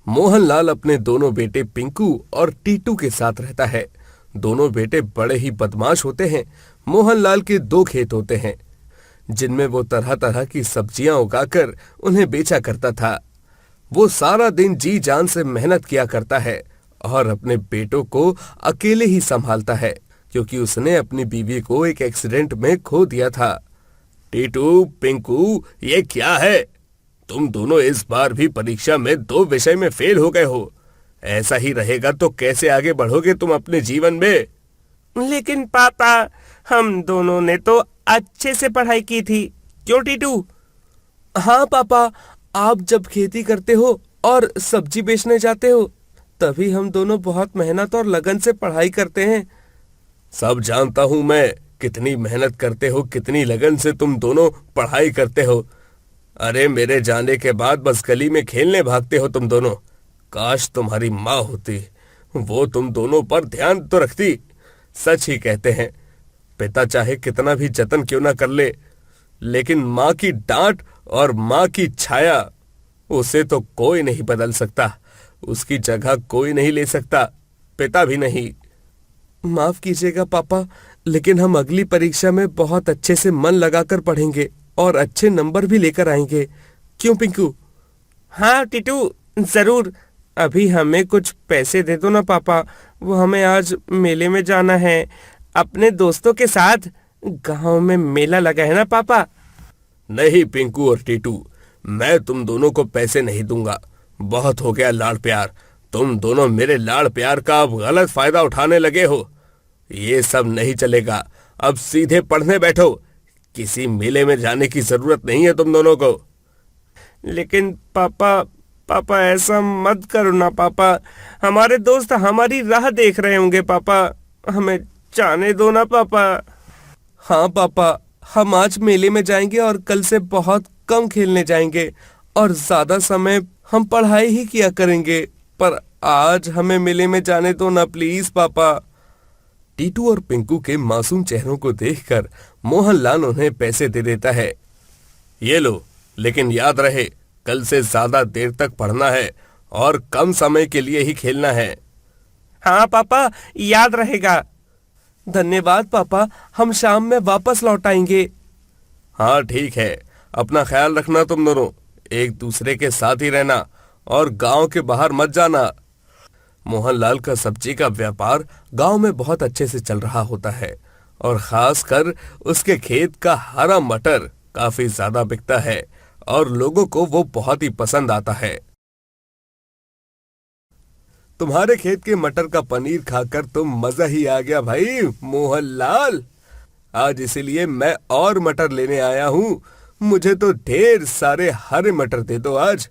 मोहनलाल अपने दोनों बेटे पिंकू और टीटू के साथ रहता है। दोनों बेटे बड़े ही बदमाश होते हैं। मोहनलाल के दो खेत होते हैं जिनमें वो तरह तरह की सब्जियां उगाकर उन्हें बेचा करता था। वो सारा दिन जी जान से मेहनत किया करता है और अपने बेटों को अकेले ही संभालता है क्योंकि उसने अपनी बीवी को एक एक्सीडेंट में खो दिया था। टीटू, पिंकू, ये क्या है? तुम दोनों इस बार भी परीक्षा में 2 विषय में फेल हो गए हो। ऐसा ही रहेगा तो कैसे आगे बढ़ोगे तुम अपने जीवन में? लेकिन पापा, हम दोनों ने तो अच्छे से पढ़ाई की थी, क्यों टीटू? हाँ पापा, आप जब खेती करते हो और सब्जी बेचने जाते हो तभी हम दोनों बहुत मेहनत और लगन से पढ़ाई करते हैं। सब जानता हूं मैं, कितनी मेहनत करते हो, कितनी लगन से तुम दोनों पढ़ाई करते हो। अरे मेरे जाने के बाद बस गली में खेलने भागते हो तुम दोनों। काश तुम्हारी माँ होती, वो तुम दोनों पर ध्यान तो रखती। सच ही कहते हैं, पिता चाहे कितना भी जतन क्यों ना कर ले, लेकिन माँ की डांट और माँ की छाया, उसे तो कोई नहीं बदल सकता। उसकी जगह कोई नहीं ले सकता, पिता भी नहीं। माफ कीजिएगा पापा, लेकिन हम अगली परीक्षा में बहुत अच्छे से मन लगाकर पढ़ेंगे और अच्छे नंबर भी लेकर आएंगे। क्यों पिंकू? हाँ टीटू, जरूर। अभी हमें कुछ पैसे दे दो ना पापा, वो हमें आज मेले में जाना है अपने दोस्तों के साथ। गांव में मेला लगा है ना पापा। नहीं पिंकू और टीटू, मैं तुम दोनों को पैसे नहीं दूंगा। बहुत हो गया लाड़ प्यार। तुम दोनों मेरे लाड़ प्यार का अब गलत फायदा उठाने लगे हो। ये सब नहीं चलेगा। अब सीधे पढ़ने बैठो। किसी मेले में जाने की जरूरत नहीं है तुम दोनों को। लेकिन पापा ऐसा मत करो ना पापा। हमारे दोस्त हमारी राह देख रहे होंगे पापा। हमें जाने दो ना पापा। हाँ पापा, हम आज मेले में जाएंगे और कल से बहुत कम खेलने जाएंगे और ज्यादा समय हम पढ़ाई ही किया करेंगे। पर आज हमें मेले में जाने दो ना प्लीज पापा। टीटू और पिंकू के मासूम चेहरों को देखकर मोहनलाल उन्हें पैसे दे देता है। ये लो, लेकिन याद रहे, कल से ज्यादा देर तक पढ़ना है और कम समय के लिए ही खेलना है। हाँ पापा, याद रहेगा। धन्यवाद पापा, हम शाम में वापस लौट आएंगे। हाँ ठीक है, अपना ख्याल रखना तुम दोनों। एक दूसरे के साथ ही रहना और गांव के बाहर मत जाना। मोहनलाल का सब्जी का व्यापार गांव में बहुत अच्छे से चल रहा होता है और खासकर उसके खेत का हरा मटर काफी ज्यादा बिकता है और लोगों को वो बहुत ही पसंद आता है। तुम्हारे खेत के मटर का पनीर खाकर तो मजा ही आ गया भाई मोहनलाल। आज इसीलिए मैं और मटर लेने आया हूँ। मुझे तो ढेर सारे हरे मटर दे दो आज।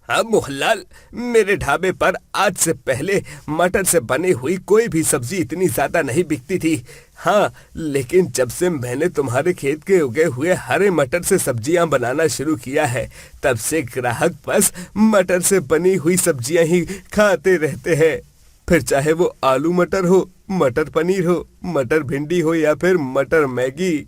हाँ मोहनलाल, मेरे ढाबे पर आज से पहले मटर से बनी हुई कोई भी सब्जी इतनी ज्यादा नहीं बिकती थी। हाँ, लेकिन जब से मैंने तुम्हारे खेत के उगे हुए हरे मटर से सब्जियां बनाना शुरू किया है, तब से ग्राहक बस मटर से बनी हुई सब्जियां ही खाते रहते हैं। फिर चाहे वो आलू मटर हो, मटर पनीर हो, मटर भिंडी हो या फिर मटर मैगी।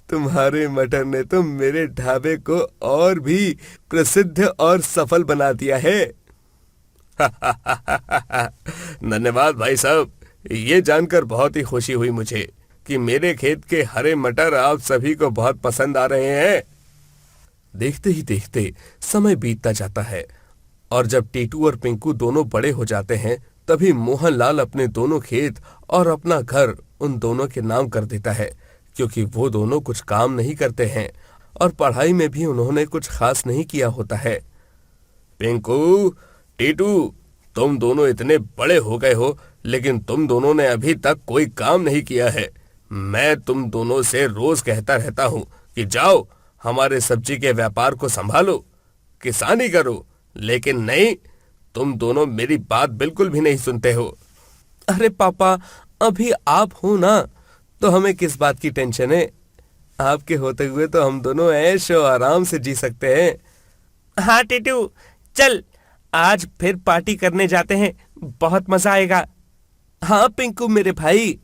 तुम्हारे मटर ने तो मेरे ढाबे को और भी प्रसिद्ध और सफल बना दिया है। धन्यवाद भाई साहब, ये जानकर बहुत ही खुशी हुई मुझे कि मेरे खेत के हरे मटर आप सभी को बहुत पसंद आ रहे हैं। देखते ही देखते समय बीतता जाता है और जब टीटू और पिंकू दोनों बड़े हो जाते हैं, तभी मोहनलाल अपने दोनों खेत और अपना घर उन दोनों के नाम कर देता है, क्योंकि वो दोनों कुछ काम नहीं करते हैं और पढ़ाई में भी उन्होंने कुछ खास नहीं किया होता है। पिंकू, टीटू, तुम दोनों इतने बड़े हो गए हो, लेकिन तुम दोनों ने अभी तक कोई काम नहीं किया है। मैं तुम दोनों से रोज कहता रहता हूँ कि जाओ हमारे सब्जी के व्यापार को संभालो, किसानी करो, लेकिन नहीं, तुम दोनों मेरी बात बिल्कुल भी नहीं सुनते हो। अरे पापा, अभी आप हो ना, तो हमें किस बात की टेंशन है? आपके होते हुए तो हम दोनों ऐश और आराम से जी सकते हैं। हाँ टीटू, चल आज फिर पार्टी करने जाते हैं, बहुत मजा आएगा। हाँ पिंकू मेरे भाई।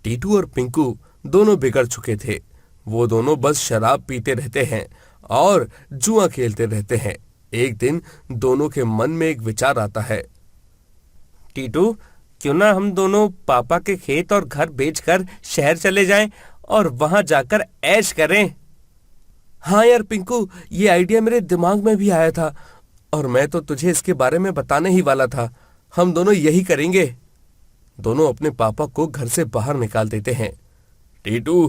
टीटू और पिंकू दोनों बिगड़ चुके थे। वो दोनों बस शराब पीते रहते हैं और जुआ खेलते रहते हैं। एक दिन दोनों के मन में एक विचार आता है। टीटू, क्यों ना हम दोनों पापा के खेत और घर बेचकर शहर चले जाएं और वहां जाकर ऐश करें। हाँ यार पिंकू, ये आइडिया मेरे दिमाग में भी आया था और मैं तो तुझे इसके बारे में बताने ही वाला था। हम दोनों यही करेंगे। दोनों अपने पापा को घर से बाहर निकाल देते हैं। टीटू,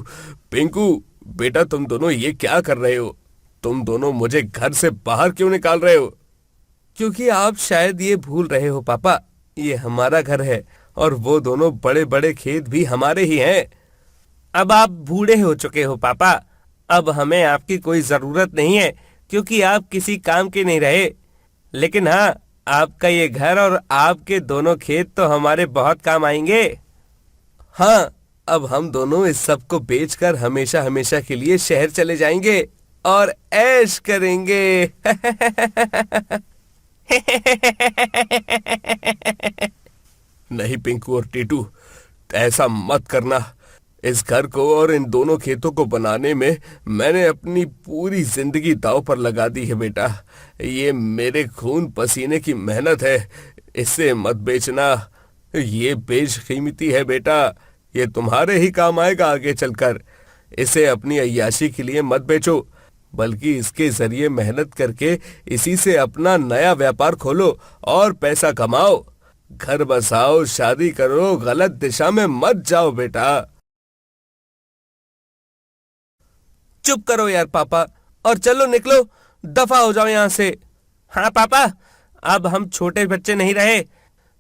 पिंकू, बेटा तुम दोनों ये क्या कर रहे हो? तुम दोनों मुझे घर से बाहर क्यों निकाल रहे हो? क्योंकि आप शायद ये भूल रहे हो पापा, ये हमारा घर है और वो दोनों बड़े बड़े खेत भी हमारे ही हैं। अब आप बूढ़े हो चुके हो पापा, अब हमें आपकी कोई जरूरत नहीं है क्योंकि आप किसी काम के नहीं रहे। लेकिन हाँ, आपका ये घर और आपके दोनों खेत तो हमारे बहुत काम आएंगे। हाँ, अब हम दोनों इस सब को बेचकर हमेशा हमेशा के लिए शहर चले जाएंगे और ऐश करेंगे। नहीं पिंकू और टीटू, ऐसा मत करना। इस घर को और इन दोनों खेतों को बनाने में मैंने अपनी पूरी जिंदगी दांव पर लगा दी है बेटा। ये मेरे खून पसीने की मेहनत है, इसे मत बेचना। ये बेशकीमती है बेटा, ये तुम्हारे ही काम आएगा आगे चलकर। इसे अपनी अय्याशी के लिए मत बेचो, बल्कि इसके जरिए मेहनत करके इसी से अपना नया व्यापार खोलो और पैसा कमाओ। घर बसाओ, शादी करो, गलत दिशा में मत जाओ बेटा। चुप करो यार पापा और चलो निकलो, दफा हो जाओ यहाँ से। हाँ पापा, अब हम छोटे बच्चे नहीं रहे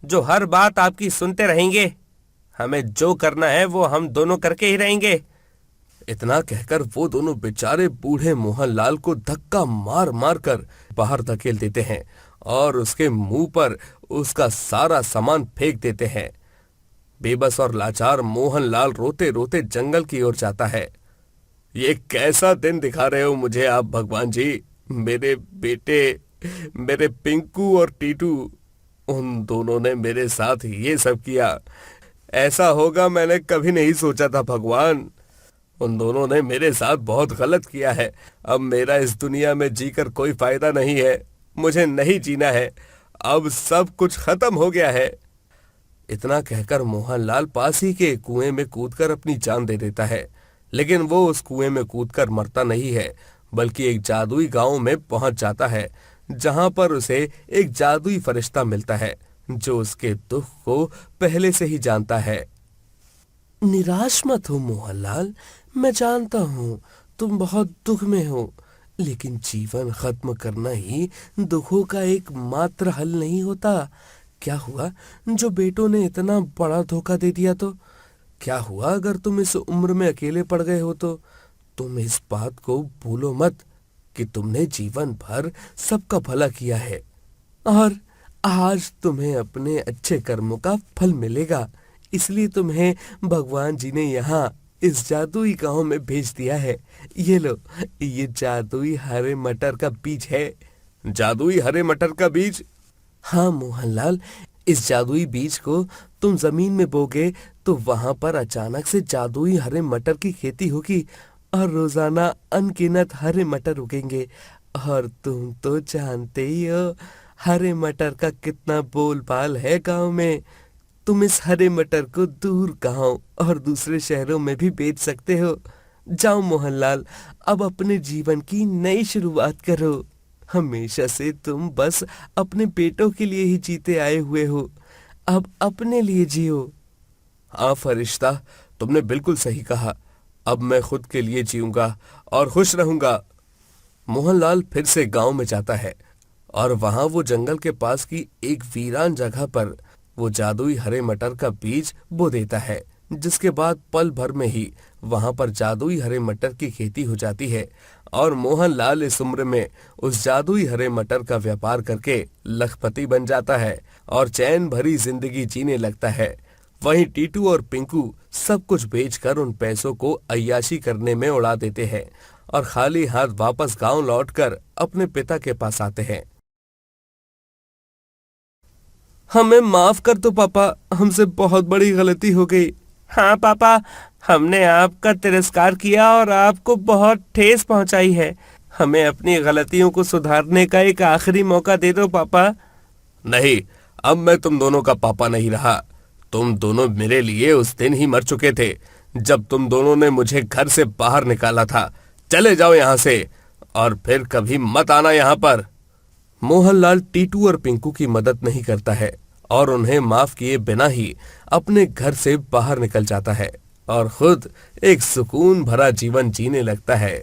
जो हर बात आपकी सुनते रहेंगे। हमें जो करना है वो हम दोनों करके ही रहेंगे। इतना कहकर वो दोनों बेचारे बूढ़े मोहनलाल को धक्का मार मार कर बाहर धकेल देते हैं और उसके मुंह पर उसका सारा सामान फेंक देते हैं। बेबस और लाचार मोहनलाल रोते रोते जंगल की ओर जाता है। ये कैसा दिन दिखा रहे हो मुझे आप भगवान जी? मेरे बेटे, मेरे पिंकू और टीटू, उन दोनों ने मेरे साथ ये सब किया। ऐसा होगा मैंने कभी नहीं सोचा था भगवान। उन दोनों ने मेरे साथ बहुत गलत किया है। अब मेरा इस दुनिया में जीकर कोई फायदा नहीं है, मुझे नहीं जीना है। अब सब कुछ खत्म हो गया है। इतना कहकर मोहनलाल पास ही के कुएं में कूदकर अपनी जान दे देता है। लेकिन वो उस कुएं में कूदकर मरता नहीं है, बल्कि एक जादुई गांव में पहुंच जाता है, जहां पर उसे एक जादुई फरिश्ता मिलता है जो उसके दुख को पहले से ही जानता है। निराश मत हो मोहनलाल, मैं जानता हूँ तुम बहुत दुख में हो, लेकिन जीवन खत्म करना ही दुखों का एक मात्र हल नहीं होता। क्या हुआ जो बेटों ने इतना बड़ा धोखा दे दिया तो? क्या हुआ अगर तुम इस उम्र में अकेले पड़ गए हो तो? तुम इस बात को भूलो मत कि तुमने जीवन भर सबका भला किया है और आज तुम्हें अपने अच्छे कर्मों का फल मिलेगा। इसलिए तुम्हें भगवान जी ने यहाँ इस जादुई गांव में भेज दिया है। ये लो, ये जादुई हरे मटर का बीज है। जादुई हरे मटर का बीज? हाँ मोहनलाल, इस जादुई बीज को तुम जमीन में बोगे तो वहां पर अचानक से जादुई हरे मटर की खेती होगी और रोजाना अनगिनत हरे मटर उगेंगे। और तुम तो जानते ही हो हरे मटर का कितना बोलबाल है गांव में। तुम इस हरे मटर को दूर गांव और दूसरे शहरों में भी बेच सकते हो। जाओ मोहनलाल, अब अपने जीवन की नई शुरुआत करो। हमेशा से तुम बस अपने बेटों के लिए ही जीते आए हुए हो, अब अपने लिए जियो। हाँ फरिश्ता, तुमने बिल्कुल सही कहा। अब मैं खुद के लिए जीऊंगा और खुश रहूंगा। मोहनलाल फिर से गांव में जाता है और वहां वो जंगल के पास की एक वीरान जगह पर वो जादुई हरे मटर का बीज बो देता है, जिसके बाद पल भर में ही वहां पर जादुई हरे मटर की खेती हो जाती है और मोहनलाल इस उम्र में उस जादुई हरे मटर का व्यापार करके लखपति बन जाता है और चैन भरी जिंदगी जीने लगता है। वहीं टीटू और पिंकू सब कुछ बेचकर उन पैसों को अय्याशी करने में उड़ा देते हैं और खाली हाथ वापस गांव लौटकर अपने पिता के पास आते हैं। हमें माफ कर दो पापा, हमसे बहुत बड़ी गलती हो गई। हाँ पापा, हमने आपका तिरस्कार किया और आपको बहुत ठेस पहुंचाई है। हमें अपनी गलतियों को सुधारने का एक आखिरी मौका दे दो पापा। नहीं, अब मैं तुम दोनों का पापा नहीं रहा। तुम दोनों मेरे लिए उस दिन ही मर चुके थे जब तुम दोनों ने मुझे घर से बाहर निकाला था। चले जाओ यहाँ से और फिर कभी मत आना यहाँ पर। मोहनलाल टीटू और पिंकू की मदद नहीं करता है और उन्हें माफ किए बिना ही अपने घर से बाहर निकल जाता है और खुद एक सुकून भरा जीवन जीने लगता है।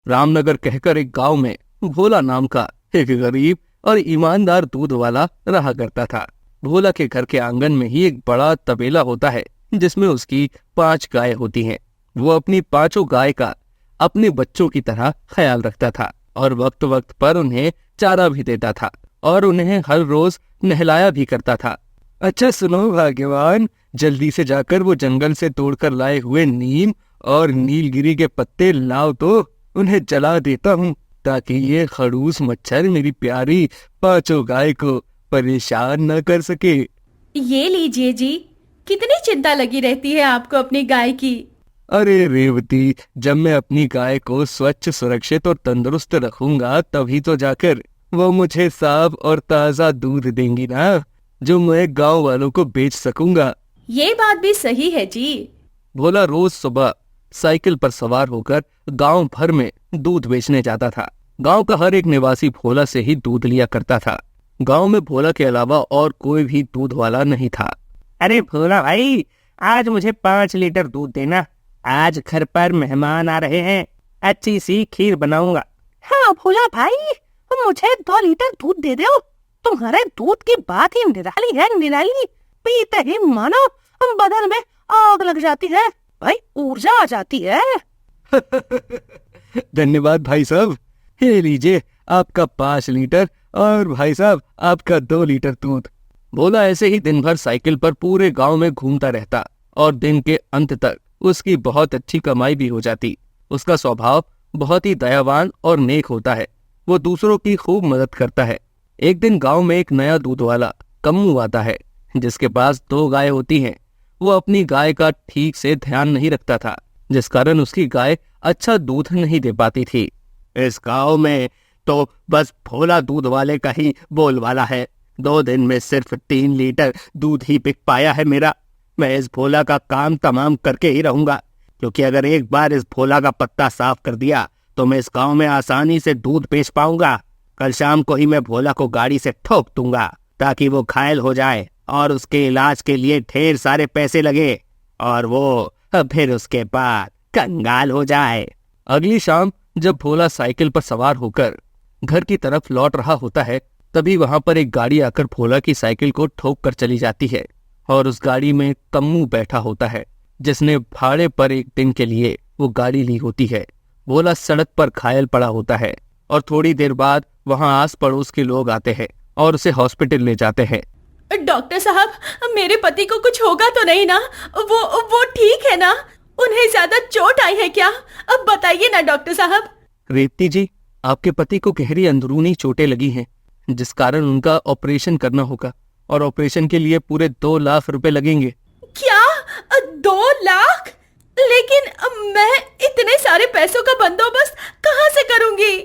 रामनगर कहकर एक गांव में भोला नाम का एक गरीब और ईमानदार दूध वाला रहा करता था। भोला के घर के आंगन में ही एक बड़ा तबेला होता है जिसमें उसकी 5 गाय होती हैं। वो अपनी 5 गाय का अपने बच्चों की तरह ख्याल रखता था और वक्त वक्त पर उन्हें चारा भी देता था और उन्हें हर रोज नहलाया भी करता था। अच्छा सुनो भाग्यवान, जल्दी से जाकर वो जंगल से तोड़कर लाए हुए नीम और नीलगिरी के पत्ते लाओ तो उन्हें जला देता हूँ ताकि ये खड़ूस मच्छर मेरी प्यारी 5 गाय को परेशान न कर सके। ये लीजिए जी, कितनी चिंता लगी रहती है आपको अपनी गाय की। अरे रेवती, जब मैं अपनी गाय को स्वच्छ, सुरक्षित और तंदुरुस्त रखूंगा तभी तो जाकर वो मुझे साफ और ताजा दूध देंगी ना, जो मैं गांव वालों को बेच सकूंगा। ये बात भी सही है जी। भोला रोज सुबह साइकिल पर सवार होकर गांव भर में दूध बेचने जाता था। गांव का हर एक निवासी भोला से ही दूध लिया करता था। गांव में भोला के अलावा और कोई भी दूध वाला नहीं था। अरे भोला भाई, आज मुझे 5 लीटर दूध देना। आज घर पर मेहमान आ रहे हैं, अच्छी सी खीर बनाऊंगा। हाँ भोला भाई, मुझे 2 लीटर दूध दे दो। तुम्हारे दूध की बात ही निराली है, निराली। पीते ही मानो बदन में आग लग जाती है भाई, ऊर्जा आ जाती है। धन्यवाद भाई साहब। ये लीजिए आपका 5 लीटर और भाई साहब आपका 2 लीटर दूध। भोला ऐसे ही दिन भर साइकिल पर पूरे गांव में घूमता रहता और दिन के अंत तक उसकी बहुत अच्छी कमाई भी हो जाती। उसका स्वभाव बहुत ही दयावान और नेक होता है। वो दूसरों की खूब मदद करता है। एक दिन गांव में एक नया दूध वाला कम्मू आता है जिसके पास 2 गाय होती हैं। वो अपनी गाय का ठीक से ध्यान नहीं रखता था, जिस कारण उसकी गाय अच्छा दूध नहीं दे पाती थी। इस गांव में तो बस भोला दूध वाले का ही बोलबाला है। 2 दिन में सिर्फ 3 लीटर दूध ही बिक पाया है मेरा। मैं इस भोला का काम तमाम करके ही रहूंगा, क्योंकि अगर एक बार इस भोला का पत्ता साफ कर दिया तो मैं इस गांव में आसानी से दूध बेच पाऊंगा। कल शाम को ही मैं भोला को गाड़ी से ठोक दूंगा ताकि वो घायल हो जाए और उसके इलाज के लिए ढेर सारे पैसे लगे और वो फिर उसके बाद कंगाल हो जाए। अगली शाम जब भोला साइकिल पर सवार होकर घर की तरफ लौट रहा होता है, तभी वहां पर एक गाड़ी आकर भोला की साइकिल को ठोक कर चली जाती है और उस गाड़ी में कम्मू बैठा होता है जिसने भाड़े पर एक दिन के लिए वो गाड़ी ली होती है। भोला सड़क पर घायल पड़ा होता है और थोड़ी देर बाद वहां आस पड़ोस के लोग आते हैं और उसे हॉस्पिटल ले जाते हैं। डॉक्टर साहब, मेरे पति को कुछ होगा तो नहीं ना? वो ठीक है ना? उन्हें ज्यादा चोट आई है क्या? अब बताइए ना डॉक्टर साहब। रेवती जी, आपके पति को गहरी अंदरूनी चोटें लगी हैं, जिस कारण उनका ऑपरेशन करना होगा और ऑपरेशन के लिए पूरे 2 लाख रुपए लगेंगे। क्या? 2 लाख? लेकिन मैं इतने सारे पैसों का बंदोबस्त कहाँ से करूंगी?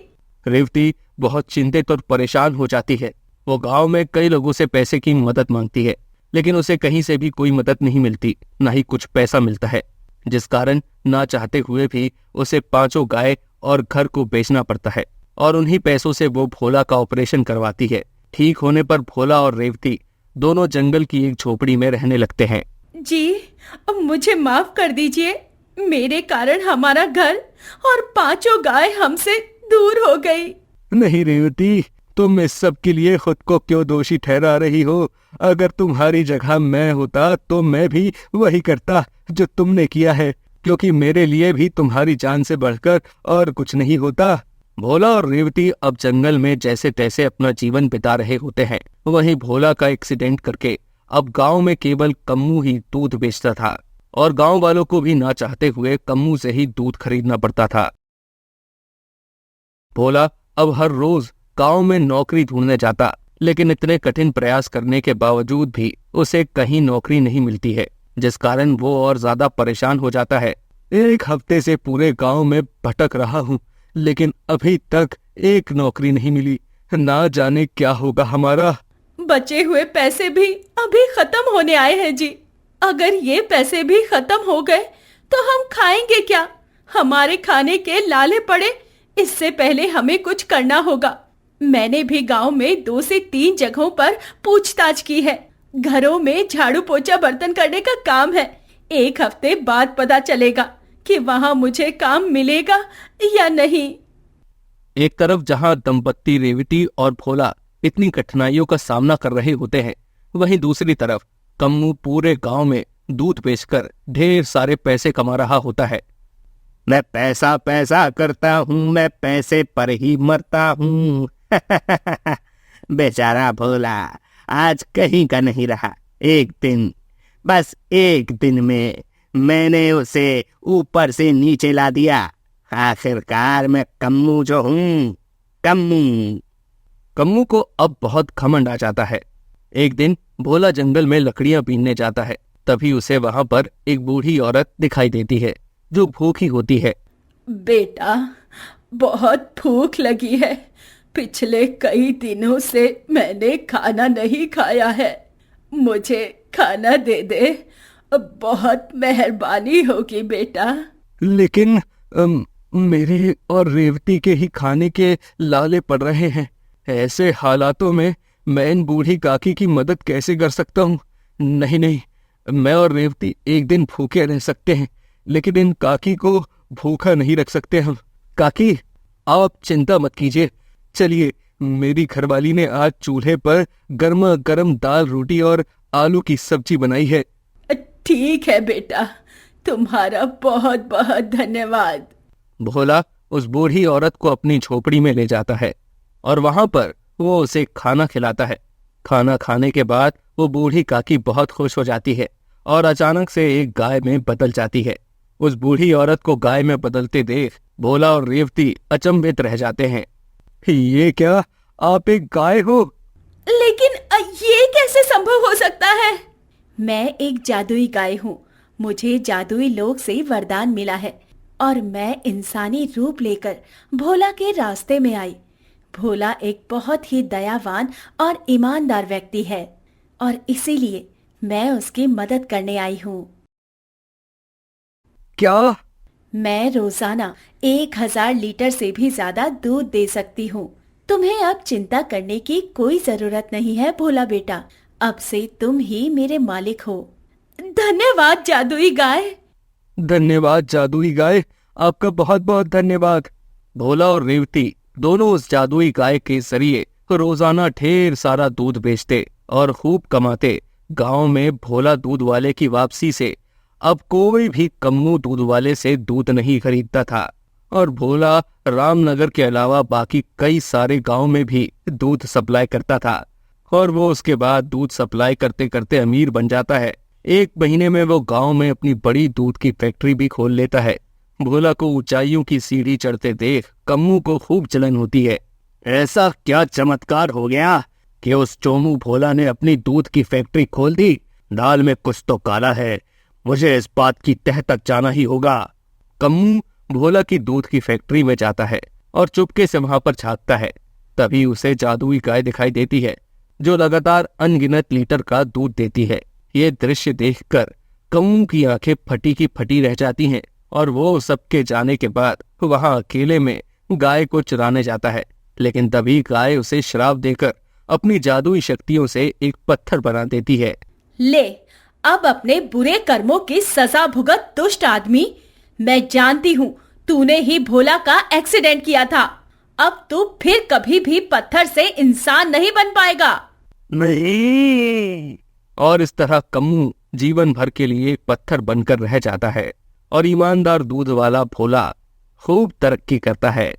रेवती बहुत चिंतित और परेशान हो जाती है। वो गांव में कई लोगों से पैसे की मदद मांगती है, लेकिन उसे कहीं से भी कोई मदद नहीं मिलती, न ही कुछ पैसा मिलता है, जिस कारण ना चाहते हुए भी उसे 5 गाय और घर को बेचना पड़ता है और उन्हीं पैसों से वो भोला का ऑपरेशन करवाती है। ठीक होने पर भोला और रेवती दोनों जंगल की एक झोपड़ी में रहने लगते हैं। जी, अब मुझे माफ कर दीजिए। मेरे कारण हमारा घर और 5 गाय हमसे दूर हो गई। नहीं रेवती, तुम इस सब के लिए खुद को क्यों दोषी ठहरा रही हो? अगर तुम्हारी जगह मैं होता तो मैं भी वही करता जो तुमने किया है, क्योंकि मेरे लिए भी तुम्हारी जान से बढ़कर और कुछ नहीं होता। भोला और रेवती अब जंगल में जैसे तैसे अपना जीवन बिता रहे होते हैं। वहीं भोला का एक्सीडेंट करके अब गांव में केवल कम्मू ही दूध बेचता था और गांव वालों को भी ना चाहते हुए कम्मू से ही दूध खरीदना पड़ता था। भोला अब हर रोज गांव में नौकरी ढूंढने जाता, लेकिन इतने कठिन प्रयास करने के बावजूद भी उसे कहीं नौकरी नहीं मिलती है, जिस कारण वो और ज्यादा परेशान हो जाता है। 1 हफ्ते से पूरे गांव में भटक रहा हूँ, लेकिन अभी तक एक नौकरी नहीं मिली। ना जाने क्या होगा हमारा। बचे हुए पैसे भी अभी खत्म होने आए हैं जी। अगर ये पैसे भी खत्म हो गए तो हम खाएंगे क्या? हमारे खाने के लाले पड़े। इससे पहले हमें कुछ करना होगा। मैंने भी गांव में 2 से 3 जगहों पर पूछताछ की है। घरों में झाड़ू पोछा बर्तन करने का काम है। 1 हफ्ते बाद पता चलेगा कि वहां मुझे काम मिलेगा या नहीं। एक तरफ जहां दंपत्ति रेवती और भोला इतनी कठिनाइयों का सामना कर रहे होते हैं, वहीं दूसरी तरफ कम्मू पूरे गांव में दूध बेचकर ढेर सारे पैसे कमा रहा होता है। मैं पैसा पैसा करता हूँ, मैं पैसे पर ही मरता हूँ। बेचारा भोला आज कहीं का नहीं रहा। एक दिन, बस एक दिन में मैंने उसे ऊपर से नीचे ला दिया। आखिरकार मैं कम्मू जो हूँ, कम्मू। कम्मू को अब बहुत घमंड आ जाता है। एक दिन भोला जंगल में लकड़ियां बीनने जाता है। तभी उसे वहां पर एक बूढ़ी औरत दिखाई देती है जो भूखी होती है। बेटा, बहुत भूख लगी है। पिछले कई दिनों से मैंने खाना नहीं खाया है। मुझे खाना दे दे, बहुत मेहरबानी होगी बेटा। लेकिन मेरे और रेवती के ही खाने के लाले पड़ रहे हैं। ऐसे हालातों में मैं इन बूढ़ी काकी की मदद कैसे कर सकता हूँ? नहीं नहीं, मैं और रेवती एक दिन भूखे रह सकते हैं, लेकिन इन काकी को भूखा नहीं रख सकते हम। काकी, आप चिंता मत कीजिए। चलिए, मेरी घरवाली ने आज चूल्हे पर गर्मा गर्म दाल रोटी और आलू की सब्जी बनाई है। ठीक है बेटा, तुम्हारा बहुत बहुत धन्यवाद। भोला उस बूढ़ी औरत को अपनी झोपड़ी में ले जाता है और वहां पर वो उसे खाना खिलाता है। खाना खाने के बाद वो बूढ़ी काकी बहुत खुश हो जाती है और अचानक से एक गाय में बदल जाती है। उस बूढ़ी औरत को गाय में बदलते देख भोला और रेवती अचंभित रह जाते हैं। ये क्या, आप एक गाय हो? लेकिन ये कैसे संभव हो सकता है? मैं एक जादुई गाय हूँ। मुझे जादुई लोक से वरदान मिला है और मैं इंसानी रूप लेकर भोला के रास्ते में आई। भोला एक बहुत ही दयावान और ईमानदार व्यक्ति है और इसीलिए मैं उसकी मदद करने आई हूँ। क्या? मैं रोजाना 1000 लीटर से भी ज्यादा दूध दे सकती हूँ। तुम्हें अब चिंता करने की कोई जरूरत नहीं है भोला बेटा। अब से तुम ही मेरे मालिक हो। धन्यवाद जादुई गाय। धन्यवाद जादुई गाय, आपका बहुत बहुत धन्यवाद। भोला और रेवती दोनों उस जादुई गाय के जरिए रोजाना ढेर सारा दूध बेचते और खूब कमाते। गांव में भोला दूध वाले की वापसी से अब कोई भी कम्मू दूध वाले से दूध नहीं खरीदता था और भोला रामनगर के अलावा बाकी कई सारे गांव में भी दूध सप्लाई करता था और वो उसके बाद दूध सप्लाई करते करते अमीर बन जाता है। 1 महीने में वो गांव में अपनी बड़ी दूध की फैक्ट्री भी खोल लेता है। भोला को ऊंचाइयों की सीढ़ी चढ़ते देख कम्मू को खूब जलन होती है। ऐसा क्या चमत्कार हो गया कि उस चोमू भोला ने अपनी दूध की फैक्ट्री खोल दी? दाल में कुछ तो काला है, मुझे इस बात की तह तक जाना ही होगा। कम्मू भोला की दूध की फैक्ट्री में जाता है और चुपके से वहां पर झांकता है। तभी उसे जादुई गाय दिखाई देती है जो लगातार अनगिनत लीटर का दूध देती है। ये दृश्य देखकर कम्मू की आंखें फटी की फटी रह जाती हैं और वो सबके जाने के बाद वहां अकेले में गाय को चराने जाता है। लेकिन तभी गाय उसे श्राप देकर अपनी जादुई शक्तियों से एक पत्थर बना देती है। ले, अब अपने बुरे कर्मों की सजा भुगत दुष्ट आदमी। मैं जानती हूँ तूने ही भोला का एक्सीडेंट किया था। अब तू फिर कभी भी पत्थर से इंसान नहीं बन पाएगा। नहीं। और इस तरह कम्मू जीवन भर के लिए एक पत्थर बनकर रह जाता है और ईमानदार दूध वाला भोला खूब तरक्की करता है।